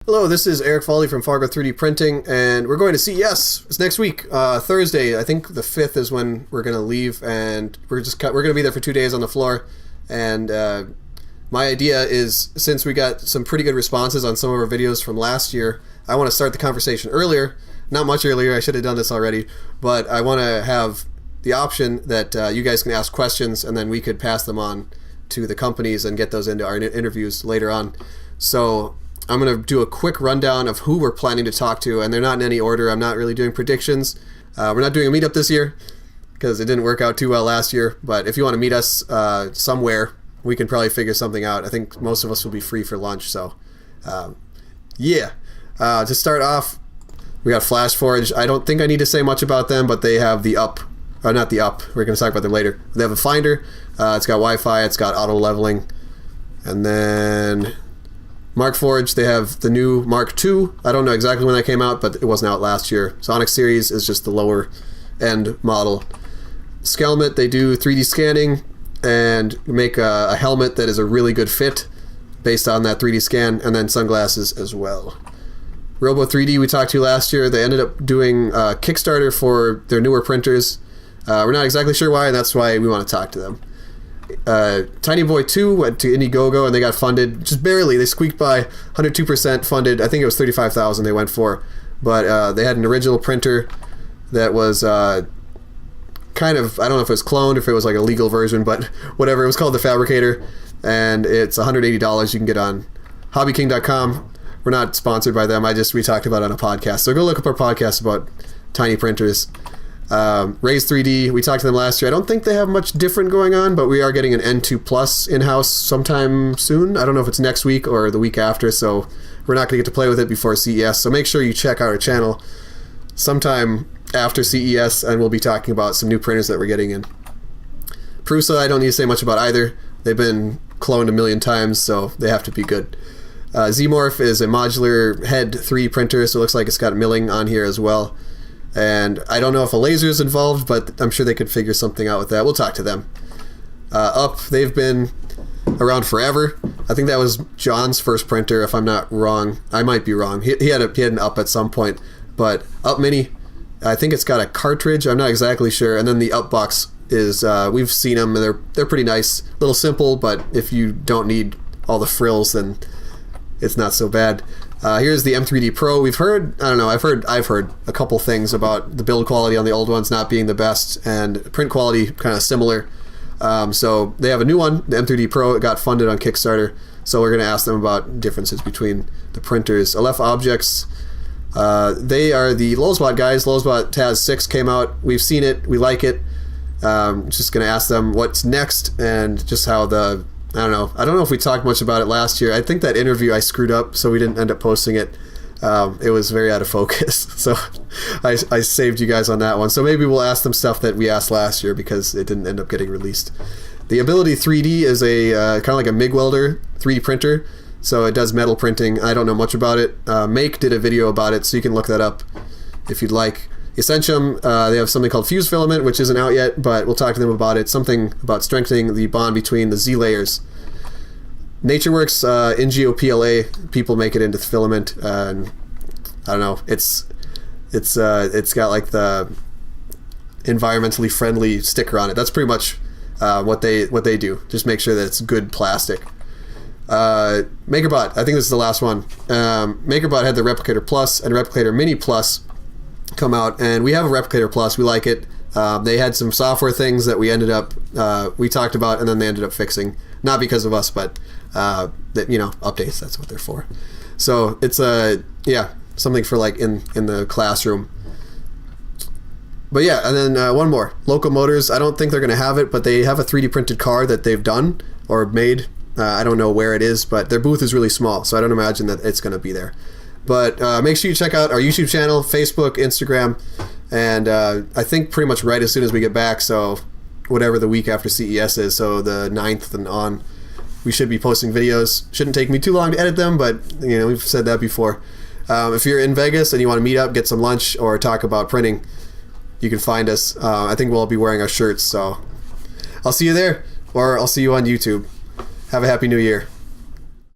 Hello, this is Eric Foley from Fargo 3D Printing, and we're going to CES. It's next week, Thursday. I think the 5th is when we're going to leave, and we're going to be there for 2 days on the floor. And my idea is, since we got some pretty good responses on some of our videos from last year, I want to start the conversation earlier. Not much earlier, I should have done this already, but I want to have the option that you guys can ask questions, and then we could pass them on to the companies and get those into our interviews later on. So I'm going to do a quick rundown of who we're planning to talk to, and they're not in any order. I'm not really doing predictions. We're not doing a meetup this year because it didn't work out too well last year, but if you want to meet us somewhere, we can probably figure something out. I think most of us will be free for lunch, so yeah. To start off, we got FlashForge. I don't think I need to say much about them, but they have the Up, or not the Up, we're going to talk about them later. They have a Finder, it's got Wi-Fi, it's got auto leveling, and then Markforged, they have the new Mark II. I don't know exactly when that came out, but it wasn't out last year. Sonic Series is just the lower end model. Skelmet, they do 3D scanning and make a helmet that is a really good fit based on that 3D scan, and then sunglasses as well. Robo 3D, we talked to last year. They ended up doing a Kickstarter for their newer printers. We're not exactly sure why, and that's why we want to talk to them. Tiny Boy 2 went to Indiegogo and they got funded just barely. They squeaked by 102% funded. I think it was $35,000 they went for, but they had an original printer that was kind of, I don't know if it was cloned, if it was like a legal version, but whatever. It was called the Fabricator, and it's $180 you can get on hobbyking.com. We're not sponsored by them. We talked about it on a podcast, so go look up our podcast about tiny printers. Raise 3D, we talked to them last year. I don't think they have much different going on, but we are getting an N2 Plus in-house sometime soon. I don't know if it's next week or the week after, so we're not going to get to play with it before CES. So make sure you check out our channel sometime after CES, and we'll be talking about some new printers that we're getting in. Prusa, I don't need to say much about either. They've been cloned a million times, so they have to be good. Zmorph is a modular head 3D printer, so it looks like it's got milling on here as well. And I don't know if a laser is involved, but I'm sure they could figure something out with that. We'll talk to them. Up, they've been around forever. I think that was John's first printer, if I'm not wrong. I might be wrong. He had an Up at some point. But Up Mini, I think it's got a cartridge. I'm not exactly sure. And then the Up Box is, we've seen them, and they're pretty nice. A little simple, but if you don't need all the frills, then it's not so bad. Here's the M3D Pro. I've heard a couple things about the build quality on the old ones not being the best, and print quality kind of similar. So they have a new one, the M3D Pro. It got funded on Kickstarter, so we're going to ask them about differences between the printers. Aleph Objects, they are the Lulzbot guys. Lulzbot Taz 6 came out. We've seen it. We like it. Just going to ask them what's next and just how I don't know if we talked much about it last year. I think that interview I screwed up, so we didn't end up posting it. It was very out of focus, so I saved you guys on that one. So maybe we'll ask them stuff that we asked last year because it didn't end up getting released. The Ability 3D is a kind of like a MIG welder 3D printer, so it does metal printing. I don't know much about it. Make did a video about it, so you can look that up if you'd like. Essentium, they have something called Fuse Filament, which isn't out yet, but we'll talk to them about it. Something about strengthening the bond between the Z layers. NatureWorks, NGO-PLA, people make it into filament, and I don't know, it's got like the environmentally friendly sticker on it. That's pretty much what they do. Just make sure that it's good plastic. MakerBot, I think this is the last one. MakerBot had the Replicator Plus and Replicator Mini Plus come out, and we have a Replicator Plus. We like it. They had some software things that we talked about, and then they ended up fixing, not because of us, but updates. That's what they're for. So it's something for like in the classroom. But yeah, and then one more, Locomotors. I don't think they're going to have it, but they have a 3D printed car that they've done or made. I don't know where it is, but their booth is really small, so I don't imagine that it's going to be there. But make sure you check out our YouTube channel, Facebook, Instagram, and I think pretty much right as soon as we get back, so whatever the week after CES is, so the 9th and on, we should be posting videos. Shouldn't take me too long to edit them, but we've said that before. If you're in Vegas and you want to meet up, get some lunch, or talk about printing, you can find us. I think we'll all be wearing our shirts, so I'll see you there, or I'll see you on YouTube. Have a happy new year.